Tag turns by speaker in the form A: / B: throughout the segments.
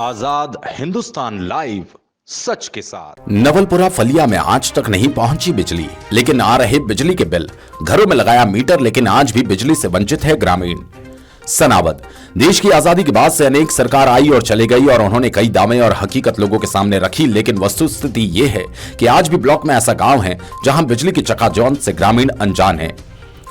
A: आजाद Hindustan live, सच के साथ।
B: नवलपुरा फलिया में आज तक नहीं पहुंची बिजली, लेकिन आ रहे बिजली के बिल। घरों में लगाया मीटर, लेकिन आज भी बिजली से वंचित है ग्रामीण। सनावद। देश की आजादी के बाद से अनेक सरकार आई और चली गई और उन्होंने कई दावे और हकीकत लोगों के सामने रखी, लेकिन वस्तुस्थिति ये है कि आज भी ब्लॉक में ऐसा गांव है जहां बिजली की चकाचौंध से ग्रामीण अनजान है।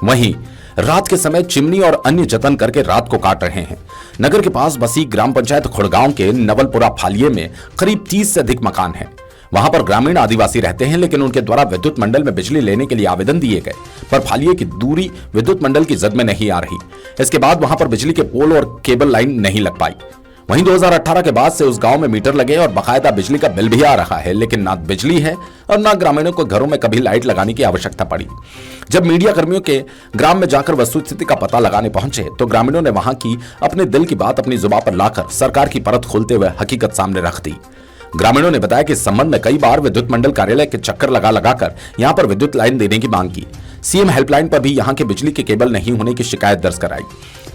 B: वहीं रात के समय चिमनी और अन्य जतन करके रात को काट रहे हैं। नगर के पास बसी ग्राम पंचायत खुड़गांव के नवलपुरा फालिये में करीब 30 से अधिक मकान हैं। वहां पर ग्रामीण आदिवासी रहते हैं, लेकिन उनके द्वारा विद्युत मंडल में बिजली लेने के लिए आवेदन दिए गए, पर फालिये की दूरी विद्युत मंडल की जद में नहीं आ रही। इसके बाद वहां पर बिजली के पोल और केबल लाइन नहीं लग पाई। वहीं 2018 के बाद से उस गांव में मीटर लगे और बाकायदा बिजली का बिल भी आ रहा है, लेकिन ना बिजली है और ना ग्रामीणों को घरों में कभी लाइट लगाने की आवश्यकता पड़ी। जब मीडिया कर्मियों के ग्राम में जाकर वस्तुस्थिति का पता लगाने पहुंचे तो ग्रामीणों ने वहां की अपने दिल की बात अपनी जुबान पर लाकर सरकार की परत खोलते हुए हकीकत सामने रख दी। ग्रामीणों ने बताया कि इस संबंध में कई बार विद्युत मंडल कार्यालय के चक्कर लगाकर यहां पर विद्युत लाइन देने की मांग की। सीएम हेल्पलाइन पर भी यहां के बिजली के केबल नहीं होने की शिकायत दर्ज कराई,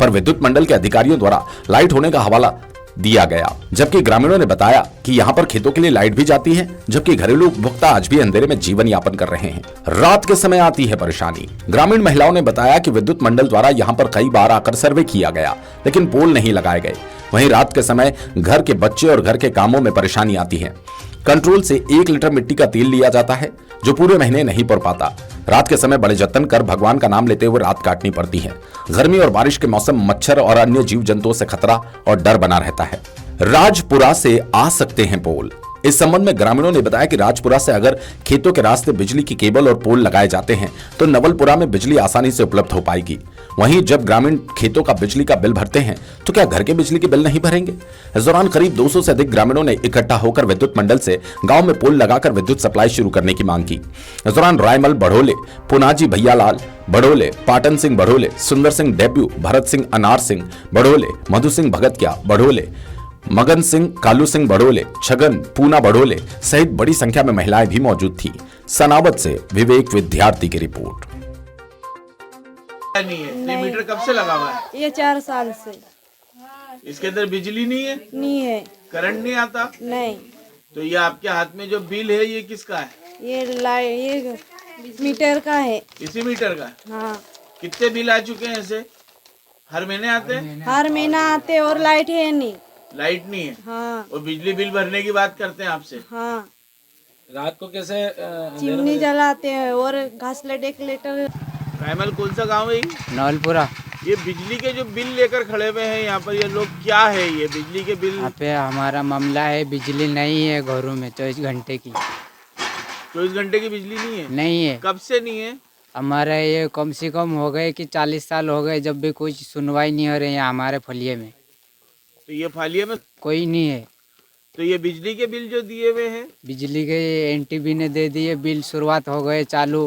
B: पर विद्युत मंडल के अधिकारियों द्वारा लाइट होने का हवाला दिया गया, जबकि ग्रामीणों ने बताया कि यहां पर खेतों के लिए लाइट भी जाती है, जबकि घरेलू उपभोक्ता आज भी अंधेरे में जीवन यापन कर रहे हैं। रात के समय आती है परेशानी। ग्रामीण महिलाओं ने बताया कि विद्युत मंडल द्वारा यहां पर कई बार आकर सर्वे किया गया, लेकिन पोल नहीं लगाए गए। वहीं रात के समय घर के बच्चे और घर के कामों में परेशानी आती है। कंट्रोल से 1 लीटर मिट्टी का तेल लिया जाता है, जो पूरे महीने नहीं पड़ पाता। रात के समय बड़े जतन कर भगवान का नाम लेते हुए रात काटनी पड़ती है। गर्मी और बारिश के मौसम मच्छर और अन्य जीव जंतुओं से खतरा और डर बना रहता है। राजपुरा से आ सकते हैं पोल। इस संबंध में ग्रामीणों ने बताया कि राजपुरा से अगर खेतों के रास्ते बिजली की केबल और पोल लगाए जाते हैं तो नवलपुरा में बिजली आसानी से उपलब्ध हो पाएगी। वहीं जब ग्रामीण खेतों का बिजली का बिल भरते हैं तो क्या घर के बिजली के बिल नहीं भरेंगे? इस दौरान करीब 200 से अधिक ग्रामीणों ने इकट्ठा होकर विद्युत मंडल से गांव में पोल लगाकर विद्युत सप्लाई शुरू करने की मांग की। इस दौरान रायमल बढ़ोले, पुनाजी भैयालाल बढ़ोले, पाटन सिंह बढ़ोले, सुंदर सिंह डेब्यू, भरत सिंह अनार सिंह बढ़ोले, मधु सिंह भगतिया बढ़ोले, मगन सिंह, कालू सिंह बढ़ोले, छगन पूना बढ़ोले सहित बड़ी संख्या में महिलाएं भी मौजूद थी। सनावद से विवेक विद्यार्थी की रिपोर्ट।
C: नहीं है। ये मीटर कब से लगा हुआ है?
D: ये 4 साल से।
C: इसके अंदर बिजली नहीं है?
D: नहीं है।
C: करंट नहीं आता?
D: नहीं।
C: तो ये आपके हाथ में जो बिल है ये किसका है?
D: ये मीटर का है।
C: इसी मीटर का?
D: हाँ।
C: कितने बिल आ चुके हैं ऐसे? हर महीने आते हैं?
D: हर महीना आते और लाइट है नहीं।
C: लाइट नहीं है?
D: हाँ।
C: और बिजली बिल भरने की बात करते हैं आपसे?
D: हाँ।
E: रात को कैसे
D: चिमनी जलाते हैं और घासलेट 1 लीटर।
C: रायमल कौन सा गाँव है?
E: नवलपुरा।
C: ये बिजली के जो बिल लेकर खड़े हुए हैं यहाँ पर ये लोग, क्या है ये बिजली के बिल?
E: यहाँ पे हमारा मामला है, बिजली नहीं है घरों में 24 घंटे की।
C: 24 घंटे की बिजली नहीं है?
E: नहीं है।
C: कब से नहीं है?
E: हमारा ये कम से कम हो गए कि 40 साल हो गए, जब भी कुछ सुनवाई नहीं हो रही है हमारे फलिये में।
C: तो ये फालिये में
E: कोई नहीं है।
C: तो ये बिजली के बिल जो दिए हुए हैं,
E: बिजली के एनटीबी ने दे दिए बिल, शुरुआत हो गए चालू,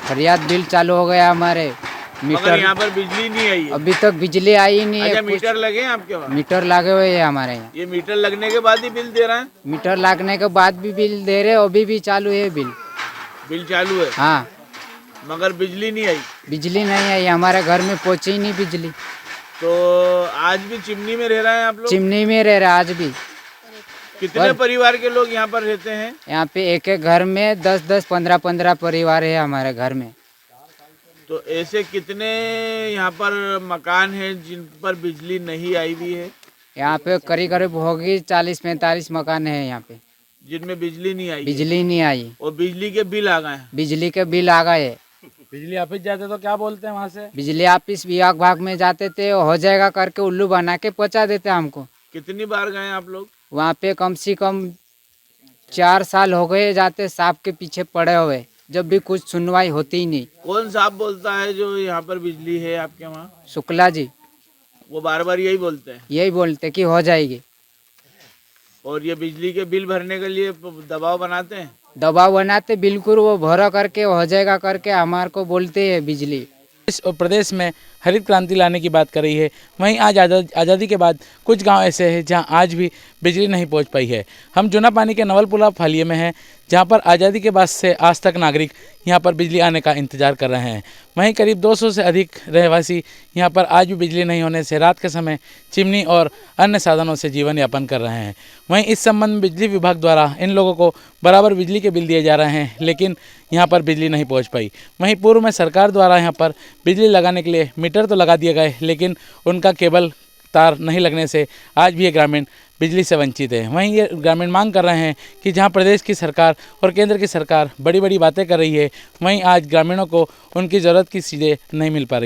E: फरियाद बिल चालू हो गया हमारे।
C: मगर
E: मीटर
C: यहाँ पर बिजली नहीं आई है।
E: अभी तक बिजली आई नहीं है।
C: अच्छा,
E: कुछ
C: मीटर लगे हैं आपके वहाँ?
E: मीटर लगे हुए हैं हमारे यहाँ।
C: ये मीटर लगने के बाद ही बिल दे रहा है?
E: मीटर लगने के बाद भी बिल दे रहे, अभी भी चालू है बिल।
C: बिल चालू है?
E: हाँ।
C: मगर बिजली नहीं आई?
E: बिजली नहीं आई, हमारे घर में पहुंची ही नहीं बिजली।
C: तो आज भी चिमनी में रह रहे हैं आप लोग?
E: चिमनी में रह रहा आज भी।
C: कितने परिवार के लोग यहाँ पर रहते हैं?
E: यहाँ पे एक घर में 10-10, 15-15 परिवार है हमारे घर में।
C: तो ऐसे कितने यहाँ पर मकान हैं जिन पर बिजली नहीं आई हुई है?
E: यहाँ पे करीब करीब होगी 40-45 मकान है यहाँ पे,
C: जिनमें बिजली नहीं आई है।
E: बिजली नहीं आई।
C: और बिजली के बिल आ गए हैं?
E: बिजली के बिल आ गए।
F: बिजली ऑफिस जाते तो क्या बोलते हैं वहाँ से?
E: बिजली ऑफिस विभाग में जाते थे, हो जाएगा करके उल्लू बना के पहुँचा देते हमको।
C: कितनी बार गए आप लोग?
E: वहाँ पे कम से कम 4 साल हो गए जाते, सांप के पीछे पड़े हुए, जब भी कुछ सुनवाई होती ही नहीं।
C: कौन साहब बोलता है जो यहाँ पर बिजली है आपके वहाँ?
E: शुक्ला जी।
C: वो बार बार यही बोलते हैं?
E: यही बोलते कि हो जाएगी।
C: और ये बिजली के बिल भरने के लिए दबाव बनाते हैं?
E: दबाव बनाते, बिल्कुल वो भरा करके हो जाएगा करके हमारे को बोलते हैं बिजली।
F: इस प्रदेश में हरित क्रांति लाने की बात कर रही है, वहीं आज आज़ादी के बाद कुछ गांव ऐसे हैं जहां आज भी बिजली नहीं पहुंच पाई है। हम जूना पानी के नवलपुरा फालिये में हैं, जहां पर आज़ादी के बाद से आज तक नागरिक यहां पर बिजली आने का इंतज़ार कर रहे हैं। वहीं करीब 200 से अधिक रहवासी यहां पर आज भी बिजली नहीं होने से रात के समय चिमनी और अन्य साधनों से जीवन यापन कर रहे हैं। वहीं इस संबंध में बिजली विभाग द्वारा इन लोगों को बराबर बिजली के बिल दिए जा रहे हैं, लेकिन यहाँ पर बिजली नहीं पहुँच पाई। वहीं पूर्व में सरकार द्वारा यहाँ पर बिजली लगाने के लिए मीटर तो लगा दिए गए, लेकिन उनका केबल तार नहीं लगने से आज भी ये ग्रामीण बिजली से वंचित है। वहीं ये ग्रामीण मांग कर रहे हैं कि जहां प्रदेश की सरकार और केंद्र की सरकार बड़ी बड़ी बातें कर रही है, वहीं आज ग्रामीणों को उनकी ज़रूरत की चीज़ें नहीं मिल पा रही।